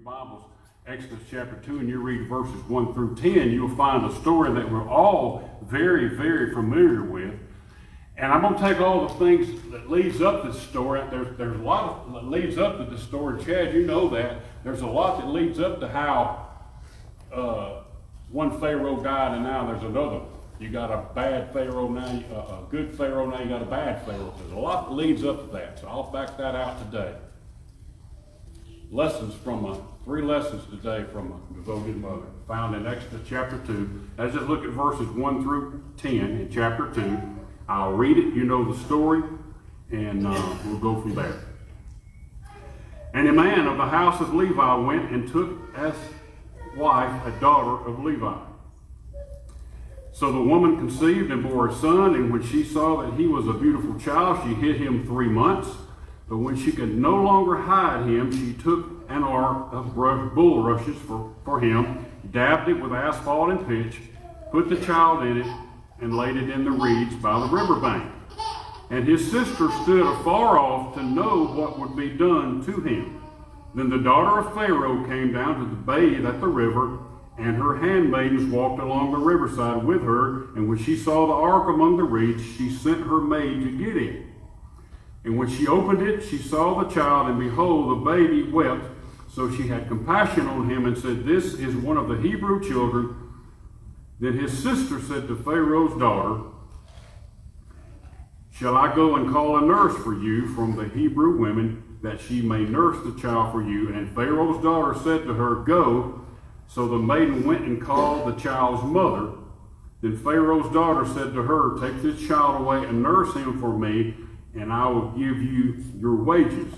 Bibles, Exodus chapter 2, and you read verses 1 through 10, you'll find a story that we're all very, very familiar with. And I'm going to take all the things that leads up to this story. There's a lot that leads up to this story. Chad, you know that. There's a lot that leads up to how one Pharaoh died and now there's another one. You got a bad Pharaoh now, a good Pharaoh, now you got a bad Pharaoh. There's a lot that leads up to that, so I'll back that out today. Three lessons today from a devoted mother, found in Exodus chapter 2. Let's just look at verses 1 through 10 in chapter 2. I'll read it, you know the story, and we'll go from there. And a man of the house of Levi went and took as wife a daughter of Levi. So the woman conceived and bore a son, and when she saw that he was a beautiful child, she hid him 3 months. But when she could no longer hide him, she took an ark of bulrushes for him, dabbed it with asphalt and pitch, put the child in it, and laid it in the reeds by the riverbank. And his sister stood afar off to know what would be done to him. Then the daughter of Pharaoh came down to bathe at the river, and her handmaidens walked along the riverside with her. And when she saw the ark among the reeds, she sent her maid to get it. And when she opened it, she saw the child, and behold, the baby wept. So she had compassion on him and said, "This is one of the Hebrew children." Then his sister said to Pharaoh's daughter, "Shall I go and call a nurse for you from the Hebrew women, that she may nurse the child for you?" And Pharaoh's daughter said to her, "Go." So the maiden went and called the child's mother. Then Pharaoh's daughter said to her, "Take this child away and nurse him for me, and I will give you your wages."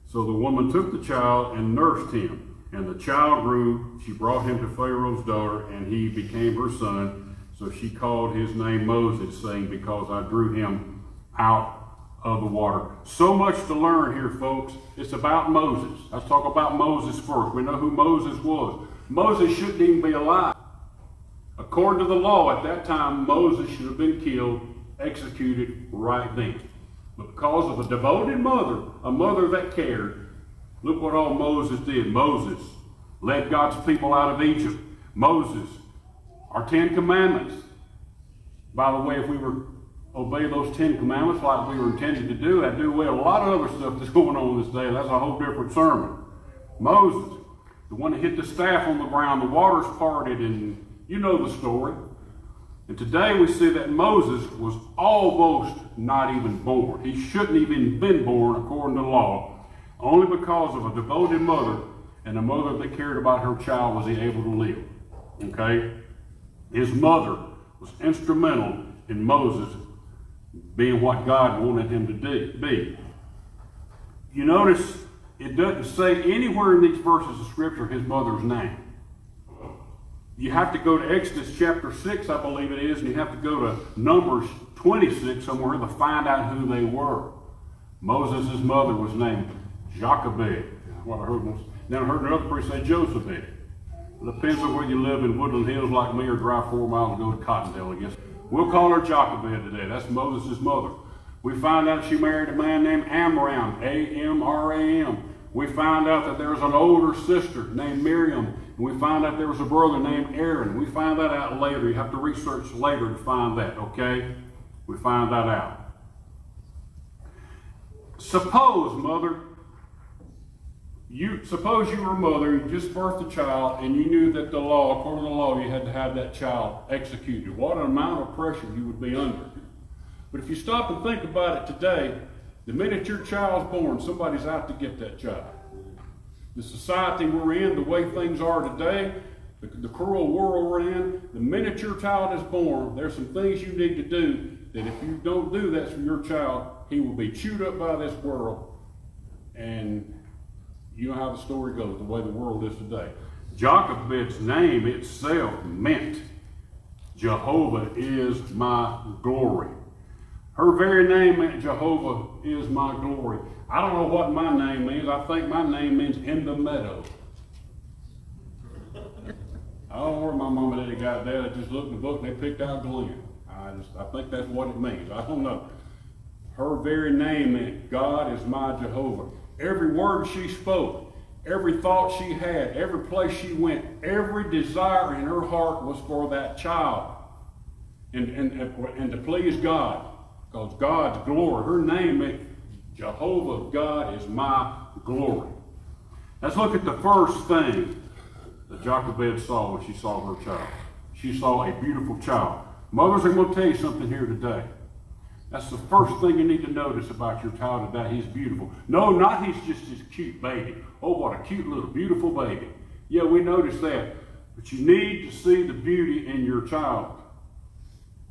So the woman took the child and nursed him. And the child grew. She brought him to Pharaoh's daughter, and he became her son. So she called his name Moses, saying, "Because I drew him out of the water." So much to learn here, folks. It's about Moses. Let's talk about Moses first. We know who Moses was. Moses shouldn't even be alive. According to the law at that time, Moses should have been killed, executed right then. But because of a devoted mother, a mother that cared, look what all Moses did. Moses led God's people out of Egypt. Moses, our 10 Commandments. By the way, if we were obey those 10 Commandments like we were intended to do, that'd do away with a lot of other stuff that's going on this day. That's a whole different sermon. Moses, the one that hit the staff on the ground, the waters parted, and you know the story. And today we see that Moses was almost not even born. He shouldn't even been born according to law. Only because of a devoted mother and a mother that cared about her child was he able to live. Okay? His mother was instrumental in Moses being what God wanted him to be. You notice it doesn't say anywhere in these verses of Scripture his mother's name. You have to go to Exodus chapter 6, I believe it is, and you have to go to Numbers 26 somewhere to find out who they were. Moses' mother was named Jochebed. What I heard once. Then I heard another priest say Jochebed. It depends on where you live in Woodland Hills like me or drive 4 miles and go to Cottondale, I guess. We'll call her Jochebed today. That's Moses' mother. We find out she married a man named Amram, A-M-R-A-M. We find out that there was an older sister named Miriam. And we find out there was a brother named Aaron. We find that out later. You have to research later to find that, okay? We find that out. Suppose, mother, suppose you were a mother, you just birthed a child, and you knew that the law, according to the law, you had to have that child executed. What an amount of pressure you would be under. But if you stop and think about it today, the minute your child's born, somebody's out to get that child. The society we're in, the way things are today, the cruel world we're in, the minute your child is born, there's some things you need to do that if you don't do that for your child, he will be chewed up by this world. And you know how the story goes, the way the world is today. Jochebed's name itself meant Jehovah is my glory. Her very name meant Jehovah is my glory. I don't know what my name means. I think my name means in the meadow. I don't know where my mom and daddy got that. I just looked in the book and they picked out Glenn. I think that's what it means. I don't know. Her very name meant God is my Jehovah. Every word she spoke, every thought she had, every place she went, every desire in her heart was for that child. And to please God. Because God's glory, her name, Jehovah God, is my glory. Let's look at the first thing that Jochebed saw when she saw her child. She saw a beautiful child. Mothers, I'm going to tell you something here today. That's the first thing you need to notice about your child today. He's beautiful. No, not he's just this cute baby. Oh, what a cute little beautiful baby. Yeah, we notice that. But you need to see the beauty in your child.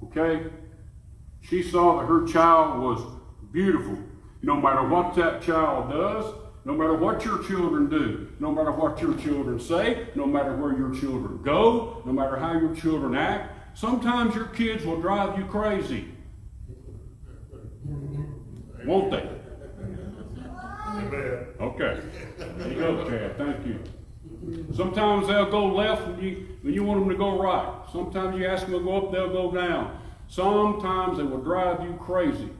Okay? She saw that her child was beautiful. No matter what that child does, no matter what your children do, no matter what your children say, no matter where your children go, no matter how your children act, sometimes your kids will drive you crazy. Won't they? Okay. There you go, Chad. Thank you. Sometimes they'll go left when you want them to go right. Sometimes you ask them to go up, they'll go down. Sometimes they will drive you crazy.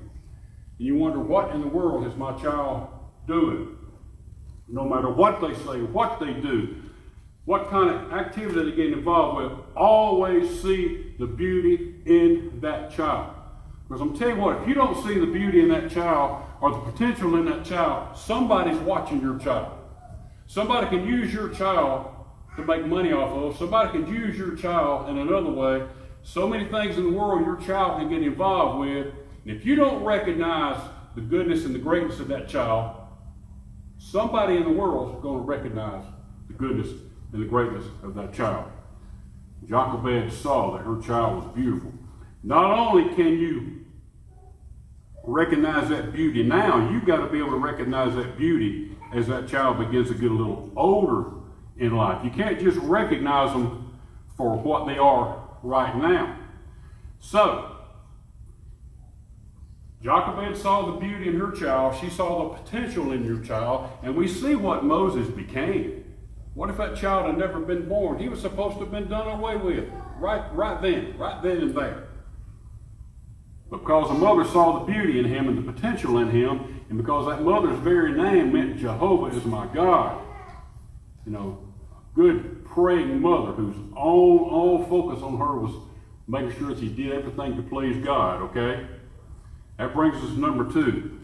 And you wonder, what in the world is my child doing? No matter what they say, what they do, what kind of activity they get involved with, always see the beauty in that child. Because I'm telling you what, if you don't see the beauty in that child or the potential in that child, somebody's watching your child. Somebody can use your child to make money off of. Somebody can use your child in another way. So many things in the world your child can get involved with. And if you don't recognize the goodness and the greatness of that child, somebody in the world is going to recognize the goodness and the greatness of that child. Jochebed saw that her child was beautiful. Not only can you recognize that beauty now, you've got to be able to recognize that beauty as that child begins to get a little older in life. You can't just recognize them for what they are right now. So, Jochebed saw the beauty in her child. She saw the potential in your child. And we see what Moses became. What if that child had never been born? He was supposed to have been done away with right then and there. Because the mother saw the beauty in him and the potential in him, and because that mother's very name meant Jehovah is my God. You know, a good praying mother whose all focus on her was making sure she did everything to please God, okay? That brings us to number 2.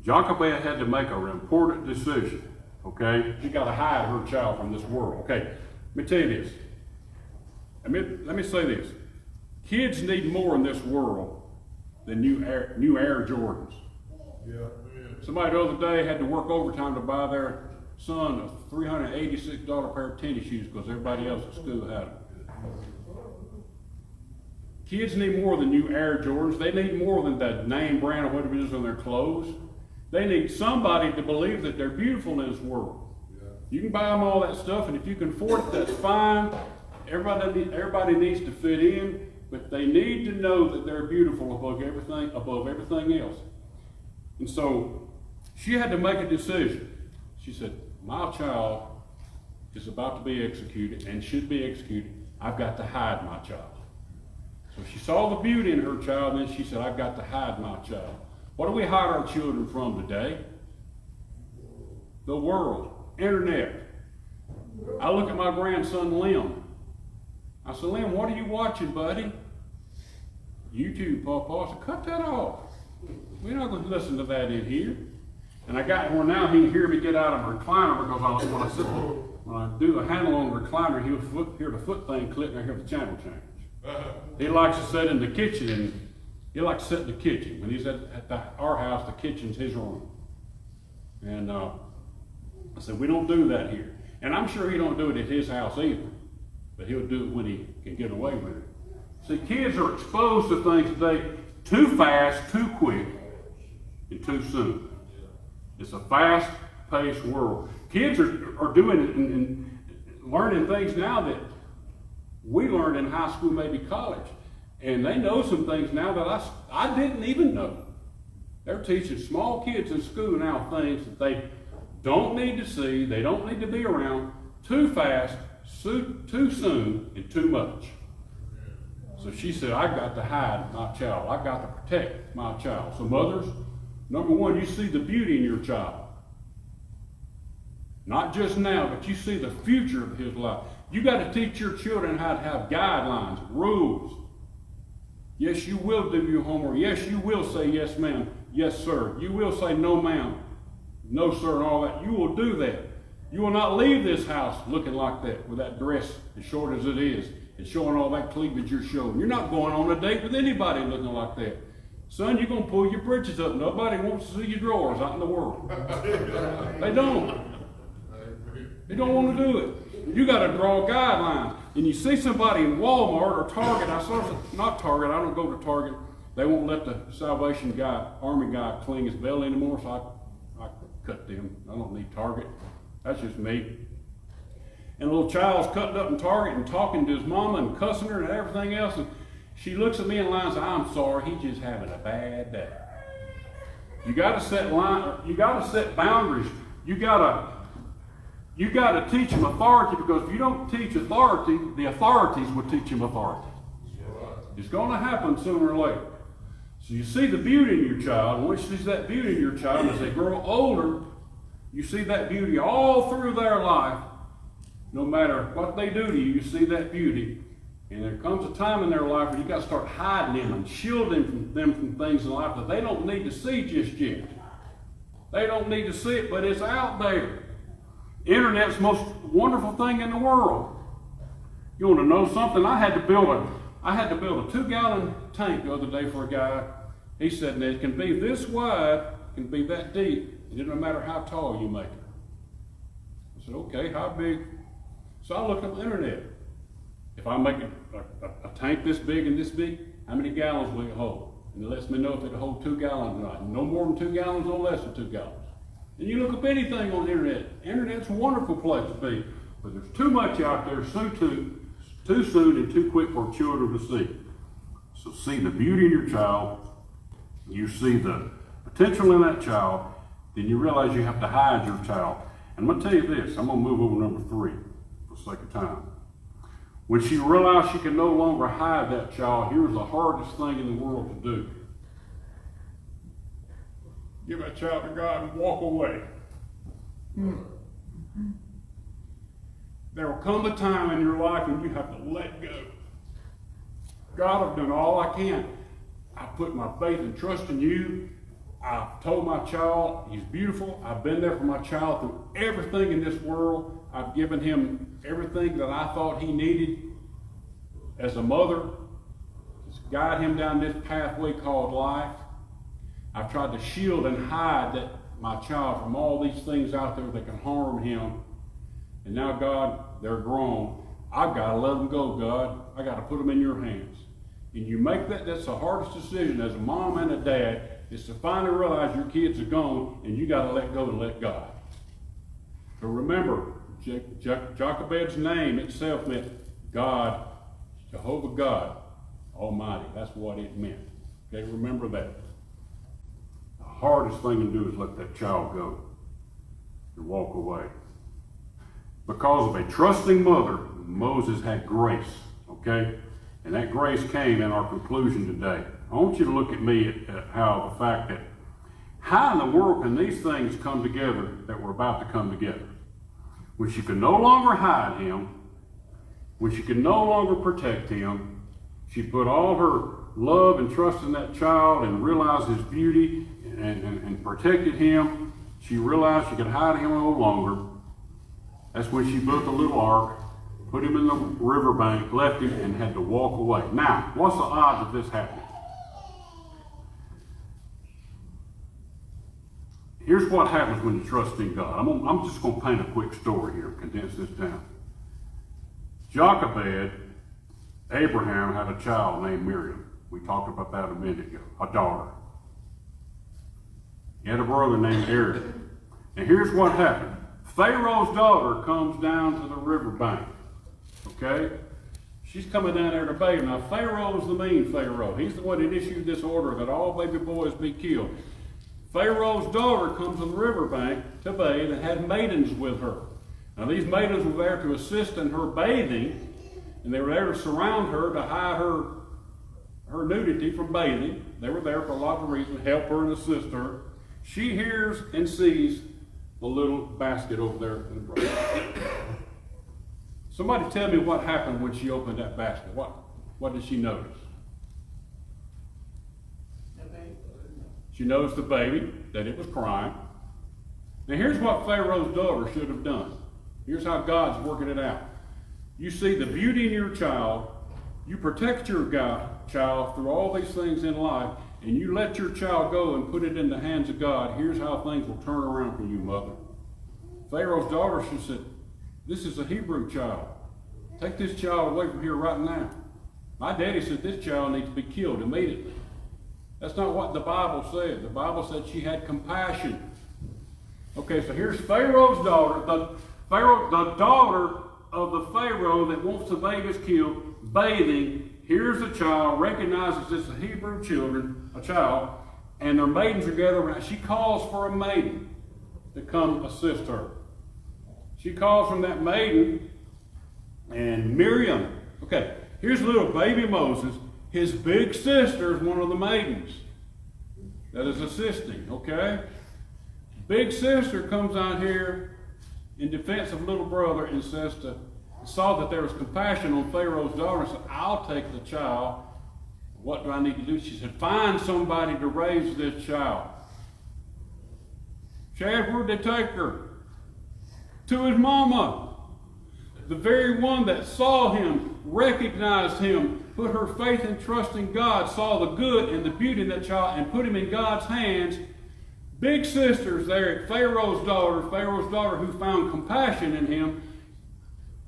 Jochebed had to make an important decision, okay? She got to hide her child from this world, okay? Let me tell you this. Let me say this. Kids need more in this world than new Air Jordans. Yeah. Somebody the other day had to work overtime to buy their son a $386 pair of tennis shoes because everybody else at school had them. Kids need more than new Air Jordans. They need more than the name brand or whatever it is on their clothes. They need somebody to believe that they're beautiful in this world. Yeah. You can buy them all that stuff, and if you can afford it, that's fine. Everybody needs to fit in, but they need to know that they're beautiful above everything else. And so she had to make a decision. She said, my child is about to be executed and should be executed. I've got to hide my child. So she saw the beauty in her child, and then she said, I've got to hide my child. What do we hide our children from today? The world, internet. I look at my grandson, Lim. I said, Lim, what are you watching, buddy? YouTube, Papa. I said, cut that off. We're not going to listen to that in here. And I got where now he can hear me get out of the recliner because when I do the handle on the recliner, he'll hear the foot thing click and I hear the channel change. He likes to sit in the kitchen, and he likes to sit in the kitchen. When he's at our house, the kitchen's his room. And I said, we don't do that here. And I'm sure he don't do it at his house either. But he'll do it when he can get away with it. See, kids are exposed to things today too fast, too quick, and too soon. It's a fast-paced world. Kids are doing it and learning things now that we learned in high school, maybe college. And they know some things now that I didn't even know. They're teaching small kids in school now things that they don't need to see, they don't need to be around, too fast, too soon, and too much. So she said, I've got to hide my child. I've got to protect my child. So mothers, number one, you see the beauty in your child. Not just now, but you see the future of his life. You got to teach your children how to have guidelines, rules. Yes, you will do your homework. Yes, you will say yes, ma'am. Yes, sir. You will say no, ma'am. No, sir, and all that. You will do that. You will not leave this house looking like that with that dress as short as it is and showing all that cleavage you're showing. You're not going on a date with anybody looking like that. Son, you're going to pull your britches up. Nobody wants to see your drawers out in the world. They don't. They don't want to do it. You got to draw guidelines. And you see somebody in Walmart or Target. I saw some, not Target. I don't go to Target. They won't let the Salvation guy, Army guy, clean his belly anymore. So I cut them. I don't need Target. That's just me. And a little child's cutting up in Target and talking to his mama and cussing her and everything else. And she looks at me in line and says, "I'm sorry, he's just having a bad day." You got to set line. You got to set boundaries. You got to teach them authority, because if you don't teach authority, the authorities will teach them authority. It's going to happen sooner or later. So you see the beauty in your child, and when you see that beauty in your child, as they grow older, you see that beauty all through their life. No matter what they do to you, you see that beauty. And there comes a time in their life where you got to start hiding them and shielding them from things in life that they don't need to see just yet. They don't need to see it, but it's out there. Internet's the most wonderful thing in the world. You want to know something? I had to build a 2-gallon tank the other day for a guy. He said, "It can be this wide, it can be that deep. It doesn't matter how tall you make it." I said, "Okay, how big?" So I looked up the internet. If I make a tank this big and this big, how many gallons will it hold? And it lets me know if it'll hold 2 gallons or not. No more than 2 gallons, no less than 2 gallons. And you look up anything on the internet. Internet's a wonderful place to be, but there's too much out there too soon and too quick for children to see. So see the beauty in your child. You see the potential in that child. Then you realize you have to hide your child. And I'm going to tell you this. I'm going to move over to number 3 for the sake of time. When she realized she could no longer hide that child, here's the hardest thing in the world to do. Give that child to God and walk away. There will come a time in your life when you have to let go. God, I've done all I can. I put my faith and trust in you. I've told my child he's beautiful. I've been there for my child through everything in this world. I've given him everything that I thought he needed as a mother to guide him down this pathway called life. I've tried to shield and hide my child from all these things out there that can harm him. And now, God, they're grown. I've got to let them go, God. I got to put them in your hands. And you make that's the hardest decision as a mom and a dad, is to finally realize your kids are gone and you got to let go and let God. But remember, Jochebed's name itself meant God, Jehovah God Almighty. That's what it meant. Okay, remember that. The hardest thing to do is let that child go and walk away. Because of a trusting mother, Moses had grace, okay? And that grace came in our conclusion today. I want you to look at me at how the fact that how in the world can these things come together that were about to come together? When she could no longer hide him, when she could no longer protect him, she put all her love and trust in that child and realized his beauty and protected him. She realized she could hide him no longer. That's when she built a little ark, put him in the riverbank, left him, and had to walk away. Now, what's the odds of this happening? Here's what happens when you trust in God. I'm just going to paint a quick story here, condense this down. Jochebed, Abraham had a child named Miriam. We talked about that a minute ago, a daughter. He had a brother named Aaron. And here's what happened. Pharaoh's daughter comes down to the riverbank. Okay? She's coming down there to bathe. Now, Pharaoh's the mean Pharaoh. He's the one that issued this order that all baby boys be killed. Pharaoh's daughter comes to the riverbank to bathe and had maidens with her. Now, these maidens were there to assist in her bathing, and they were there to surround her to hide her nudity from bathing. They were there for a lot of reasons, help her and assist her. She hears and sees the little basket over there in the brush. Somebody tell me what happened when she opened that basket. What did she notice? She noticed the baby, that it was crying. Now here's what Pharaoh's daughter should have done. Here's how God's working it out. You see the beauty in your child, you protect your child through all these things in life, and you let your child go and put it in the hands of God. Here's how things will turn around for you, mother. Pharaoh's daughter, she said, this is a Hebrew child. Take this child away from here right now. My daddy said this child needs to be killed immediately. That's not what the Bible said. The Bible said she had compassion. Okay, so here's Pharaoh's daughter, the daughter of the Pharaoh that wants the babies killed, bathing. Here's a child, recognizes it's a Hebrew child, and their maidens are gathered around. She calls for a maiden to come assist her. She calls from that maiden, and Miriam. Okay, here's little baby Moses. His big sister is one of the maidens that is assisting, okay? Big sister comes out here in defense of little brother and saw that there was compassion on Pharaoh's daughter and said, I'll take the child. What do I need to do? She said, find somebody to raise this child. Chad, where'd they take her? To his mama. The very one that saw him, recognized him, put her faith and trust in God, saw the good and the beauty in that child, and put him in God's hands. Big sister's there at Pharaoh's daughter who found compassion in him,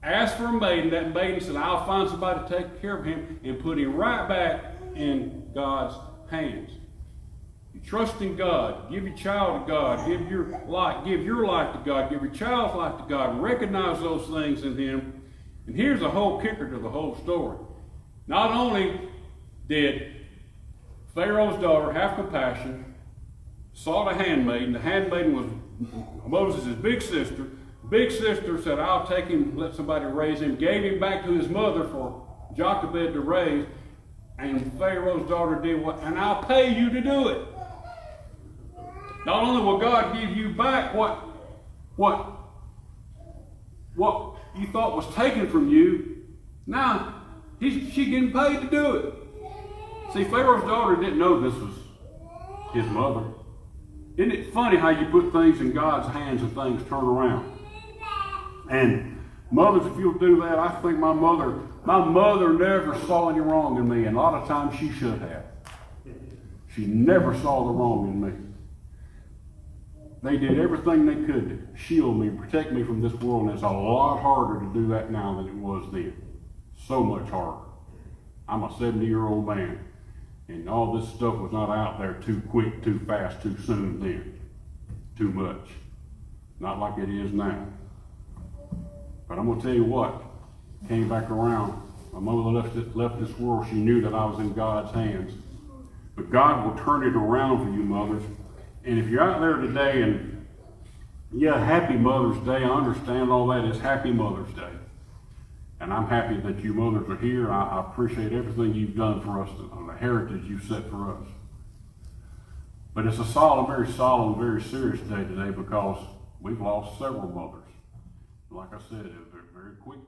asked for a maiden. That maiden said, I'll find somebody to take care of him, and put him right back in God's hands. You trust in God. Give your child to God. Give your life to God. Give your child's life to God. Recognize those things in him. And here's the whole kicker to the whole story. Not only did Pharaoh's daughter have compassion, saw the handmaiden. The handmaiden was Moses' big sister. Big sister said, I'll take him, let somebody raise him. Gave him back to his mother for Jochebed to raise. And Pharaoh's daughter did what? And I'll pay you to do it. Not only will God give you back what you thought was taken from you, now she's getting paid to do it. See, Pharaoh's daughter didn't know this was his mother. Isn't it funny how you put things in God's hands and things turn around? And mothers, if you'll do that, I think my mother never saw any wrong in me, and a lot of times she should have. She never saw the wrong in me. They did everything they could to shield me, protect me from this world, and it's a lot harder to do that now than it was then. So much harder. I'm a 70-year-old man, and all this stuff was not out there too quick, too fast, too soon then. Too much. Not like it is now. But I'm going to tell you what, came back around. My mother left this world. She knew that I was in God's hands. But God will turn it around for you, mothers. And if you're out there today and, yeah, happy Mother's Day, I understand all that is happy Mother's Day. And I'm happy that you mothers are here. I appreciate everything you've done for us, the heritage you've set for us. But it's a very solemn, very serious day today because we've lost several mothers. Like I said, very quickly.